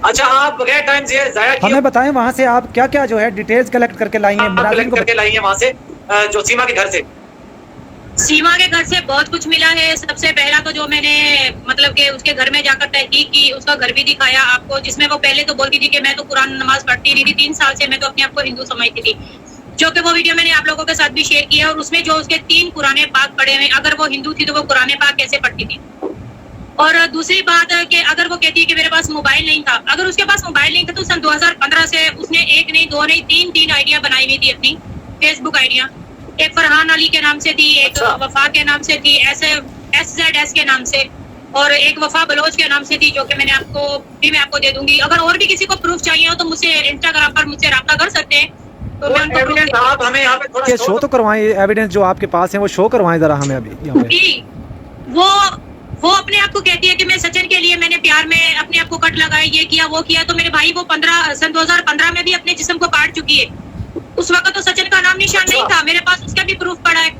अच्छा, आप बगैर टाइम से जाया किए हमें बताएं वहाँ से आप क्या क्या जो है डिटेल्स कलेक्ट करके लाई हैं, कलेक्ट करके लाई है वहाँ से, जो सीमा के घर से। सीमा के घर से बहुत कुछ मिला है। सबसे पहला तो जो मैंने मतलब कि उसके घर में जाकर तहकीक की, उसका घर भी दिखाया आपको, जिसमें वो पहले तो बोलती थी कि मैं तो कुरान नमाज पढ़ती नहीं थी, 3 साल से मैं तो अपने आप को हिंदू समझती थी, जो कि वो वीडियो मैंने आप लोगों के साथ भी शेयर किया। और उसमें जो उसके 3 कुरान पाक पढ़े हुए, अगर वो हिंदू थी तो वो कुरान पाक कैसे पढ़ती थी। और दूसरी बात है कि अगर वो कहती है कि मेरे पास मोबाइल नहीं था, अगर उसके पास मोबाइल नहीं था तो सन 2015 से उसने 1 नहीं 2 नहीं 3 आइडिया बनाई हुई थी अपनी फेसबुक आइडिया। एक फरहान अली के नाम से थी, एक वफा के नाम से थी, SZS के नाम से, और एक वफा बलोच के नाम से थी, जो कि मैं आपको दे दूंगी। अगर और भी किसी को प्रूफ चाहिए हो तो मुझसे इंस्टाग्राम पर मुझसे रब्ता कर सकते हैं, तो मैं उनको प्रूफ आप हमें यहाँ पे थोड़ा शो तो करवाएं, एविडेंस जो आपके पास है वो शो करवाएं जरा हमें अभी यहाँ पे। वो अपने आप को कहती है कि मैं सचिन के लिए मैंने प्यार में अपने आप को कट लगाया, ये किया वो किया। तो मेरे भाई वो सन 2015 में भी अपने जिस्म को काट चुकी है। उस वक्त तो सचिन का नाम निशान नहीं था, मेरे पास उसका भी प्रूफ पड़ा है।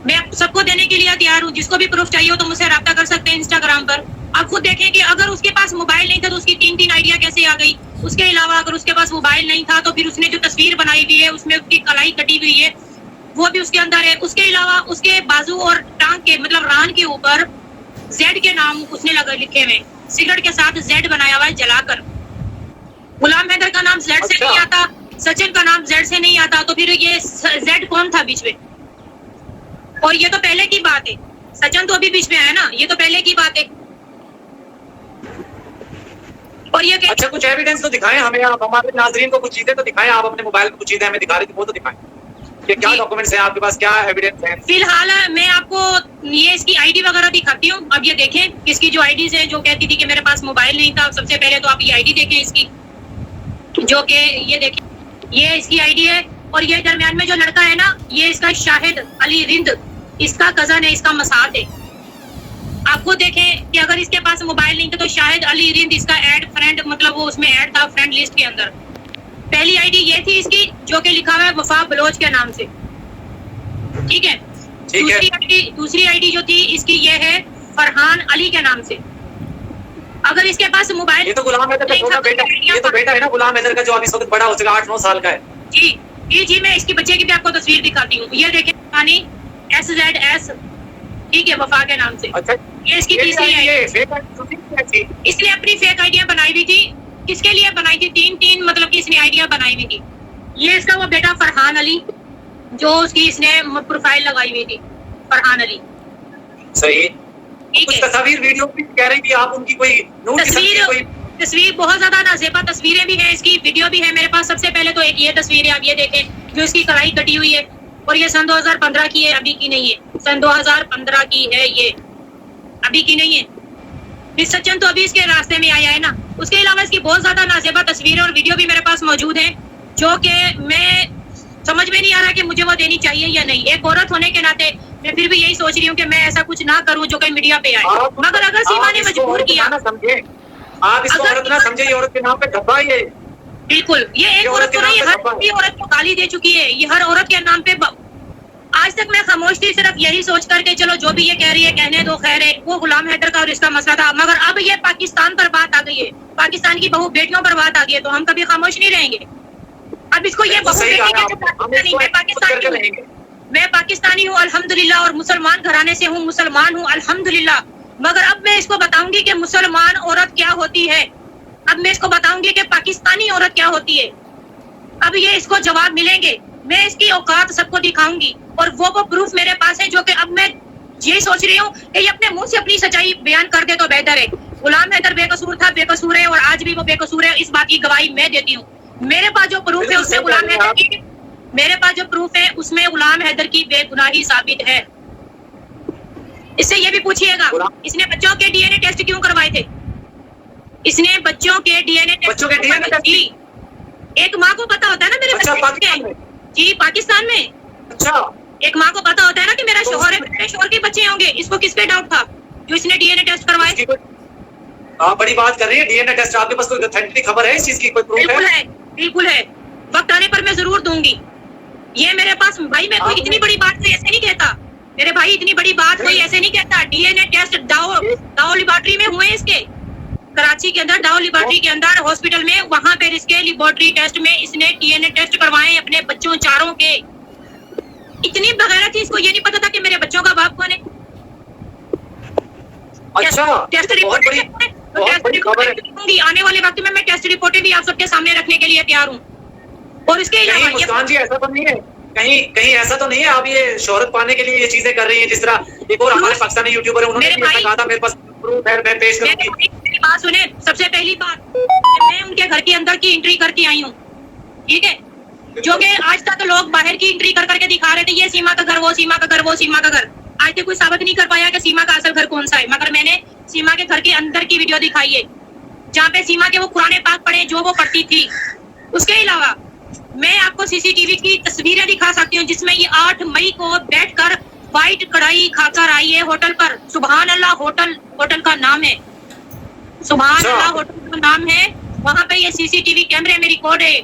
मैं सबको देने के लिए तैयार हूँ, जिसको भी प्रूफ चाहिए हो तो मुझसे रब्ता कर सकते हैं इंस्टाग्राम पर। आप खुद देखें कि अगर उसके पास मोबाइल नहीं था तो उसकी 3 आइडिया कैसे आ गई। उसके अलावा अगर उसके पास मोबाइल नहीं था तो फिर उसने जो तस्वीर बनाई हुई है उसमें उसकी कलाई कटी हुई है, वो भी उसके अंदर है। उसके अलावा उसके बाजू और टांग के मतलब रान के ऊपर जेड के नाम उसने लिखे हुए, सिगरेट के साथ जेड बनाया हुआ है जलाकर। गुलाम हैदर का नाम जेड से नहीं आता, सचिन का नाम जेड से नहीं आता, तो फिर ये जेड कौन था बीच में। और ये तो पहले की बात है, सचिन तो अभी बीच में आया ना, ये तो पहले की बात है। और ये अच्छा, कुछ एविडेंस तो दिखाएं हमें, आप हमारे नाजरीन को कुछ चीजें तो दिखाएं। आप अपने मोबाइल में कुछ चीजें हमें दिखा रही थी, वो तो दिखाएं कि क्या डॉक्यूमेंट्स हैं आपके पास, क्या एविडेंस है। फिलहाल मैं आपको ये इसकी आईडी वगैरह दिखाती हूँ। अब ये देखें इसकी जो आईडीज है, जो कहती थी कि मेरे पास मोबाइल नहीं था। सबसे पहले तो आप ये आईडी देखें इसकी, जो कि ये देखें, ये इसकी आईडी है। और ये दरमियान में जो लड़का है ना, ये इसका शाहिद अली रिंद, इसका कजन है, इसका मसाद है। आपको देखें कि अगर इसके पास मोबाइल नहीं था तो शाहिद अली रिंद इसका ऐड फ्रेंड, मतलब वो उसमें ऐड था फ्रेंड लिस्ट के अंदर। पहली आईडी ये थी इसकी, जो कि लिखा हुआ है वफा बलोच के नाम से, ठीक है। दूसरी आईडी जो थी इसकी ये है फरहान अली के नाम से। अगर इसके पास मोबाइल, ये तो गुलाम हैदर का छोटा बेटा, ये तो बेटा है ना गुलाम हैदर का, जो अभी इस वक्त बड़ा हो चुका 8-9 साल का है। जी जी जी, मैं इसकी बच्चे की भी आपको तस्वीर दिखाती हूँ। ये देखें SZS, ठीक है, वफा के नाम से। अच्छा, ये इसकी तीसरी आईडी। इसने अपनी फेक आइडिया बनाई हुई थी। किसके लिए बनाई थी? 3 मतलब कि इसने आइडिया बनाई हुई थी। ये इसका वो बेटा फरहान अली, जो उसकी इसने प्रोफाइल लगाई हुई थी, फरहान अली। सही, ठीक है। तस्वीर वीडियो भी कह रही थी आप उनकी, कोई तस्वीर बहुत ज्यादा नाज़ेबा तस्वीरें भी है, इसकी वीडियो भी है मेरे पास। सबसे पहले तो एक ये तस्वीर है, आप ये देखें, जो इसकी कलाई कटी हुई है, और ये सन 2015 की है, अभी की नहीं है। सन 2015 की है ये, अभी की नहीं है। फिर सचिन तो अभी इसके रास्ते में आया है ना। उसके अलावा इसकी बहुत ज्यादा नाज़ेबा तस्वीरें और वीडियो भी मेरे पास मौजूद है, जो कि मैं समझ में नहीं आ रहा कि मुझे वो देनी चाहिए या नहीं। एक औरत होने के नाते मैं फिर भी यही सोच रही हूँ कि मैं ऐसा कुछ ना करूँ जो कहीं मीडिया पे आए। मगर अगर सीमा ने मजबूर किया, आप इसको औरत ना समझे, ये औरत के नाम पे धब्बा है। बिल्कुल, ये एक औरत को नहीं, हर औरत को गाली दे चुकी है। ये हर औरत के नाम पे आज तक मैं खामोश थी, सिर्फ यही सोच करके चलो जो भी ये कह रही है कहने दो, खैर है। वो गुलाम हैदर का और इसका मसला था, मगर अब ये पाकिस्तान पर बात आ गई है, पाकिस्तान की बहू बेटियों पर बात आ गई है, तो हम कभी खामोश नहीं रहेंगे। अब इसको ये बहू बेटी, मैं पाकिस्तानी हूँ अल्हम्दुलिल्लाह, और मुसलमान घराने से हूँ, मुसलमान हूँ अल्हम्दुलिल्लाह। मगर अब मैं इसको बताऊंगी कि मुसलमान औरत क्या होती है। अब मैं इसको बताऊंगी कि पाकिस्तानी औरत क्या होती है। अब ये इसको जवाब मिलेंगे, मैं इसकी औकात सबको दिखाऊंगी, और वो प्रूफ मेरे पास है, जो कि अब मैं ये सोच रही हूँ कि ये अपने मुंह से अपनी सच्चाई बयान कर दे तो बेहतर है। गुलाम हैदर बेकसूर था, बेकसूर है, और आज भी वो बेकसूर है। इस बात की गवाही मैं देती हूँ। मेरे पास जो प्रूफ है उसमें गुलाम हैदर की, मेरे पास जो प्रूफ है उसमें गुलाम हैदर की बेगुनाही साबित है। इससे ये भी पूछिएगा, इसने बच्चों के डीएनए टेस्ट क्यों करवाए थे? इसने बच्चों के डीएनए टेस्ट, एक माँ को पता होता है ना मेरे बच्चे, जी पाकिस्तान में। अच्छा, एक माँ को पता होता है ना कि मेरा शोहर है, मेरे शोहर के बच्चे होंगे। इसको किस पे डाउट था जो इसने डीएनए टेस्ट करवाए? आप बड़ी बात कर रही है, डीएनए टेस्ट। आपके पास कोई ऑथेंटिक खबर है इस चीज की, कोई प्रूफ है? बिल्कुल है, वक्त आने पर मैं जरूर दूंगी। ये मेरे पास भाई, मैं कोई इतनी बड़ी बात कोई ऐसे नहीं कहता मेरे भाई, इतनी बड़ी बात कोई ऐसे नहीं कहता। डीएनए टेस्ट दाऊ लेबोरेटरी में हुए, इसके कराची के अंदर डाउ लिबर्टी के अंदर हॉस्पिटल में, वहां पर इसके लिबोरेटरी टेस्ट में इसने डीएनए टेस्ट करवाए अपने बच्चों चारों के। इतनी बगैरत थी, इसको ये नहीं पता था कि मेरे बच्चों का बाप कौन है। अच्छा, टेस्ट बहुत बड़ी खबर है। रिपोर्ट आने वाले वक्त में मैं टेस्ट रिपोर्टें भी आप सबके सामने रखने के लिए तैयार हूँ। और इसके अलावा मुस्कान जी ऐसा तो नहीं है, कहीं ऐसा तो नहीं है आप ये शोहरत पाने के लिए ये चीजें कर रही हैं? जिस तरह एक और हमारे पाकिस्तानी यूट्यूबर है, उन्होंने भी ऐसा कहा था, मेरे पास प्रूफ है, मैं पेश करूंगी। मेरी बात सुने, सबसे पहली बात मैं उनके घर के अंदर की एंट्री करके आई हूँ, ठीक है? जो कि आज तक लोग बाहर की एंट्री कर करके दिखा रहे थे, ये सीमा का घर, वो सीमा का घर, वो सीमा का घर। आज तक कोई साबित नहीं कर पाया कि सीमा का असल घर कौन सा है। मगर मैंने सीमा के घर के अंदर की वीडियो दिखाई है, जहाँ पे सीमा के वो कुरान पाक पढ़े जो वो पढ़ती थी। उसके अलावा मैं आपको सीसीटीवी की तस्वीरें दिखा सकती हूँ, जिसमें ये 8 मई को बैठकर व्हाइट कढ़ाई खाकर आई है होटल पर। सुभान अल्लाह, होटल का नाम है, सुभान अल्लाह होटल का नाम है। वहाँ पे ये सीसीटीवी कैमरे में रिकॉर्ड है।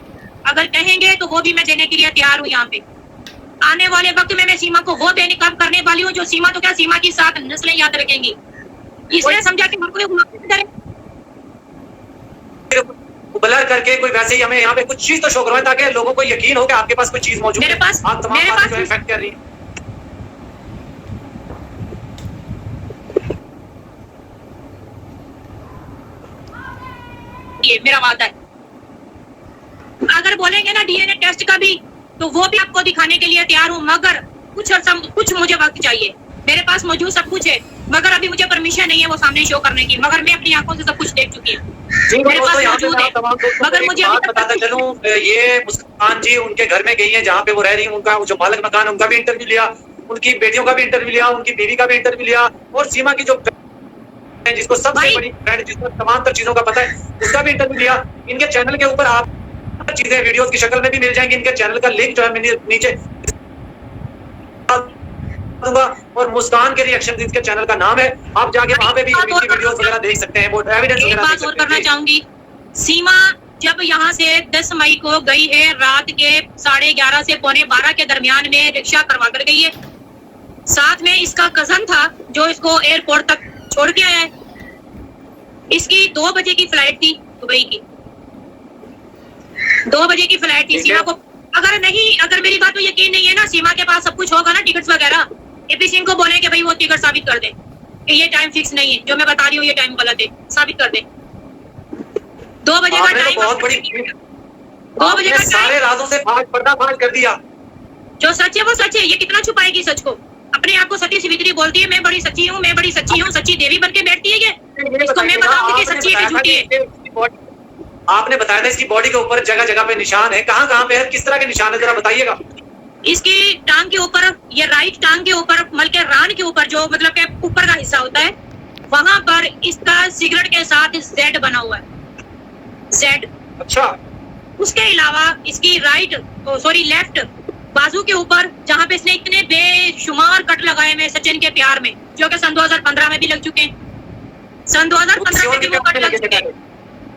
अगर कहेंगे तो वो भी मैं देने के लिए तैयार हूँ। यहाँ पे आने वाले वक्त में मैं सीमा को वो बेनकाब करने वाली हूँ जो सीमा तो क्या, सीमा की 7 नस्लें याद रखेंगी। इसलिए समझा कि ब्लर करके कोई वैसे ही हमें यहाँ पे कुछ चीज तो शो करवाए, ताकि लोगों को यकीन हो कि आपके पास कुछ चीज मौजूद है। आप तमाम बातें जो है फैक्ट कर रही हैं। ये मेरा वादा है। अगर बोलेंगे ना डीएनए टेस्ट का भी, तो वो भी आपको दिखाने के लिए तैयार हूँ, मगर कुछ मुझे वक्त चाहिए। मेरे पास मौजूद सब कुछ है, मगर अभी मुझे परमिशन नहीं है वो सामने शो करने की। मगर मैं अपनी आंखों से सब कुछ देख चुकी हूँ, मेरे पास मौजूद है। मगर मुझे बताता चलूं, ये मुस्कान जी उनके घर में गई है जहाँ पे वो रह रही है, उनका जो मालिक मकान है उनका भी इंटरव्यू लिया, उनकी बेटियों का भी इंटरव्यू लिया, उनकी बीवी का भी इंटरव्यू लिया, और सीमा की जो जिसको सबसे बड़ी फ्रेंड, जिसको तमाम तर चीजों का पता है, उसका भी इंटरव्यू लिया। इनके चैनल के ऊपर आप चीजें वीडियोस की शक्ल में भी मिल जाएंगी। इनके चैनल का लिंक जो है मैंने नीचे दूंगा, और मुस्कान के रिएक्शन इसके चैनल का नाम है, आप जाके वहां पे भी वीडियोस वगैरह देख सकते हैं, वो एविडेंस वगैरह देख सकते हैं। करना चाहूंगी, सीमा जब यहाँ से 10 मई को गई है, रात के 11:30 से 11:45 के दरमियान में रिक्शा करवा कर गई है। साथ में इसका कजन था जो इसको एयरपोर्ट तक छोड़ के आया है। इसकी 2 बजे की फ्लाइट थी दुबई की, 2 बजे की फ्लाइट थी। सीमा को अगर मेरी बात में यकीन नहीं है ना, सीमा के पास सब कुछ होगा ना, टिकट्स वगैरह, एपी सिंह को बोले कि भाई वो टिकट साबित कर दे कि ये टाइम फिक्स नहीं है, जो मैं बता रही हूँ ये टाइम गलत है, साबित कर दे। 2 बजे का टाइम, 2 बजे का सारे राजों से पर्दाफाश कर दिया। जो सच है वो सच है, ये कितना छुपाएगी सच को? अपने आप को सती सिवित्री बोलती है, मैं बड़ी सच्ची हूँ, मैं बड़ी सच्ची हूँ, सच्ची देवी बन के बैठती है। ये इसको मैं बताऊंगी कि सच्ची है कि झूठी है। आपने बताया था इसकी बॉडी के ऊपर जगह जगह पे निशान है, कहाँ पे है, किस तरह के निशान है, जरा बताइएगा। इसकी टांग के ऊपर, ये राइट टांग के ऊपर, बल्कि रान के ऊपर, जो मतलब के ऊपर का हिस्सा होता है, वहां पर इसका सिगरेट के साथ Z बना हुआ है, Z। अच्छा। उसके अलावा इसकी लेफ्ट बाजू के ऊपर, जहाँ पे इसने इतने बेशुमार कट लगाए हुए सचिन के प्यार में, जो कि सन 2015 में भी लग चुके हैं। सन 2015 में भी वो कट लग चुके हैं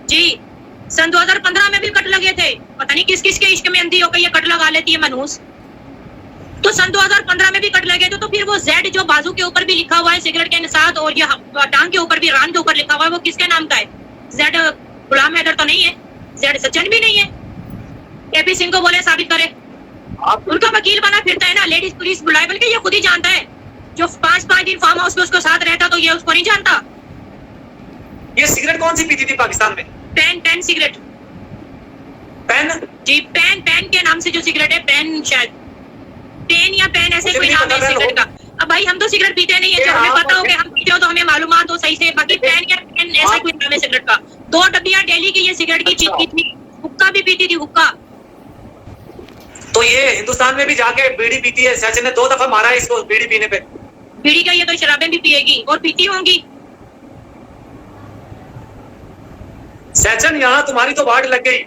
जी, सन 2015 में भी कट लगे थे। पता नहीं किस किस के इश्क में अंधी होकर ये कट लगा लेती है मनहूस। तो सन 2015 में भी कट लगे थे, तो फिर वो Z जो बाजू के ऊपर भी लिखा हुआ है सिगरेट के साथ, और ये टांग के ऊपर भी, रान के ऊपर लिखा हुआ है, वो किसके नाम का है? Z गुलाम हैदर तो नहीं है, Z सचिन भी नहीं है। एपी सिंह को बोले साबित करे। उनका वकील बना फिरता है ना, लेडीज पुलिस बुलाए, बल्कि ये खुद ही जानता है। जो 5-5 दिन फार्म हाउस में उसको साथ रहता, तो ये उसको नहीं जानता। ये सिगरेट कौन सी पीती थी पाकिस्तान में? पेन सिगरेट। पेन जी, पेन के नाम से जो सिगरेट है, पेन शायद, पेन या पेन ऐसे कोई नाम है सिगरेट का। अब भाई हम तो सिगरेट पीते नहीं है, जब हमें पता हो कि हम पीते हो तो हमें मालूमात हो सही से। बाकी पेन या पेन ऐसा कोई नाम है सिगरेट का। 2 डब्बियां डेली की ये सिगरेट की पीती थी। हुक्का भी पीती थी, हुक्का। तो ये हिंदुस्तान में भी जाके बीड़ी पीती है। सचिन ने 2 दफा मारा है इसको बीड़ी पीने पे। बीड़ी का ये तो शराबें भी पिएगी और पीती होंगी। सचिन, यहाँ तुम्हारी तो वार्ड लग गई,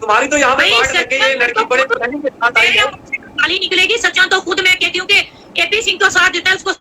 तुम्हारी तो यहाँ पे वार्ड लग गई है। लड़की बड़े प्लानिंग के साथ आई है, गाली निकलेगी। सच्चा तो खुद मैं कहती हूँ कि एपी सिंह तो साथ देता है, उसको